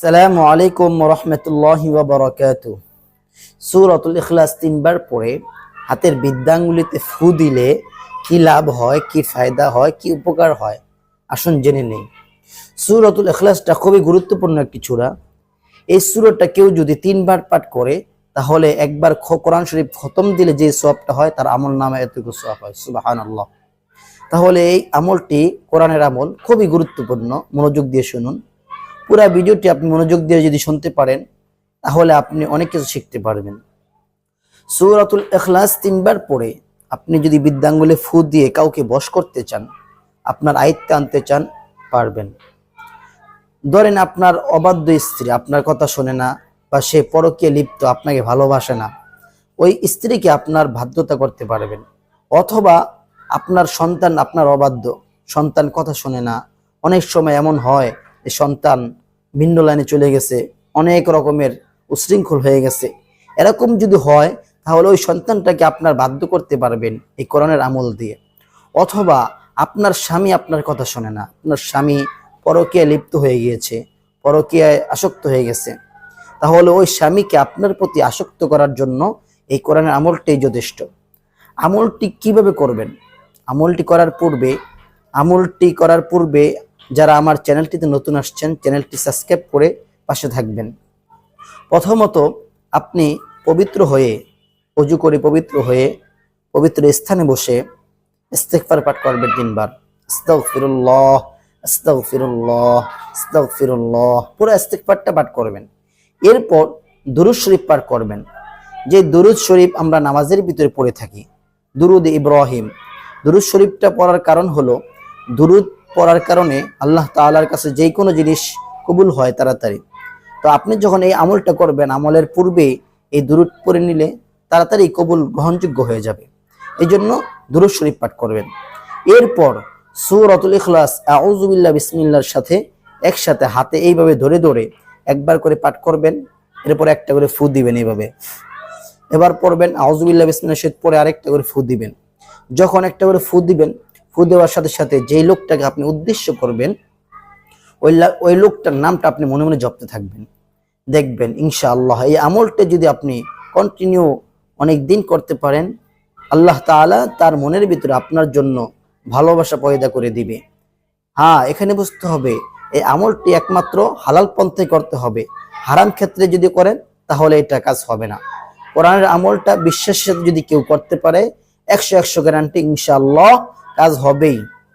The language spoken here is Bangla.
আসসালামু আলাইকুম ওয়া রাহমাতুল্লাহি ওয়া বারাকাতুহু। সূরাতুল ইখলাস তিনবার পড়ে হাতের বৃদ্ধাঙ্গুলিতে ফু দিলে কি লাভ হয়, কি ফায়দা হয়, কি উপকার হয়, আসুন জেনে নেই। সূরাতুল ইখলাসটা খুবই গুরুত্বপূর্ণ একটি সূরা। এই সূরাটা কেউ যদি তিনবার পাঠ করে তাহলে একবার কোরআন শরীফ খতম দিলে যে সওয়াবটা হয় তার আমলনামায় এতটুকু সওয়াব হয়। সুবহানাল্লাহ। তাহলে এই আমলটি কোরআনের আমল, খুবই গুরুত্বপূর্ণ। মনোযোগ দিয়ে শুনুন। পুরা ভিডিওটি আপনি মনোযোগ দিয়ে যদি শুনতে পারেন তাহলে আপনি অনেক কিছু শিখতে পারবেন। সূরাতুল ইখলাস তিনবার পড়ে আপনি যদি বৃদ্ধাঙ্গুলে ফু দিয়ে কাউকে বশ করতে চান, আপনার আয়ত্তে আনতে চান, পারবেন। ধরেন আপনার অবাধ্য স্ত্রী আপনার কথা শোনে না বা সে পরকীয়ায় লিপ্ত, আপনাকে ভালোবাসে না, ওই স্ত্রীকে আপনার বাধ্যতা করতে পারবেন। অথবা আপনার সন্তান আপনার অবাধ্য, সন্তান কথা শোনে না, অনেক সময় এমন হয় যে সন্তান ভিন্ন লাইনে চলে গেছে, অনেক রকমের উশৃঙ্খল হয়ে গেছে, এরকম যদি হয় তাহলে ওই সন্তানটাকে আপনার বাধ্য করতে পারবেন এই কোরআনের আমল দিয়ে। অথবা আপনার স্বামী আপনার কথা শোনে না, আপনার স্বামী পরকীয়ায় লিপ্ত হয়ে গিয়েছে, পরকীয়ায় আসক্ত হয়ে গেছে, তাহলে ওই স্বামীকে আপনার প্রতি আসক্ত করার জন্য এই কোরআনের আমলটাই যথেষ্ট। আমলটি কিভাবে করবেন? আমলটি করার পূর্বে যারা আমার চ্যানেলটিতে নতুন আসছেন, চ্যানেলটি সাবস্ক্রাইব করে পাশে থাকবেন। প্রথমত আপনি পবিত্র হয়ে, ওযু করে পবিত্র হয়ে পবিত্র স্থানে বসে ইস্তিগফার পাঠ করবেন তিনবার। আস্তাগফিরুল্লাহ, আস্তাগফিরুল্লাহ, আস্তাগফিরুল্লাহ, পুরো ইস্তিগফারটা পাঠ করবেন। এরপর দুরূদ শরীফ পাঠ করবেন। যে দুরূদ শরীফ আমরা নামাজের ভিতরে পড়ে থাকি, দুরূদ ইব্রাহিম। দুরূদ শরীফটা পড়ার কারণ হলো, দুরূদ পড়ার কারণে আল্লাহ তাআলার কাছে যে কোনো জিনিস কবুল হয় তাড়াতাড়ি। তো আপনি যখন এই আমলটা করবেন, আমলের পূর্বে এই দুরূদ পড়ে নিলে তাড়াতাড়ি কবুল গ্রহণযোগ্য হয়ে যাবে। এই জন্য দুরূদ শরীফ পাঠ করবেন। এরপর সূরাতুল ইখলাস আউযু বিল্লাহি বিসমিল্লাহর সাথে একসাথে হাতে এইভাবে ধরে ধরে একবার করে পাঠ করবেন। এরপর একটা করে ফু দিবেন এইভাবে। এবার পড়বেন আউযু বিল্লাহি বিসমিল্লাহর সাথে পরে আরেকটা করে ফু দিবেন। যখন একটা করে ফু দিবেন, ফু দেওয়ার সাথে সাথে যেই লোকটাকে আপনি উদ্দেশ্য করবেন ওই লোকটার নামটা আপনি মনে মনে জপতে থাকবেন। দেখবেন ইনশাআল্লাহ এই আমলটা যদি আপনি কন্টিনিউ অনেক দিন করতে পারেন, আল্লাহ তাআলা তার মনের ভিতরে আপনার জন্য ভালোবাসা পয়দা করে দিবে। হ্যাঁ, এখানে বুঝতে হবে এই আমলটি একমাত্র হালাল পন্থায় করতে হবে। হারাম ক্ষেত্রে যদি করেন তাহলে এটা কাজ হবে না। কোরআনের আমলটা বিশ্বাসের সাথে যদি কেউ করতে পারে 100 গ্যারান্টি ইনশাআল্লাহ কাজ হবেই।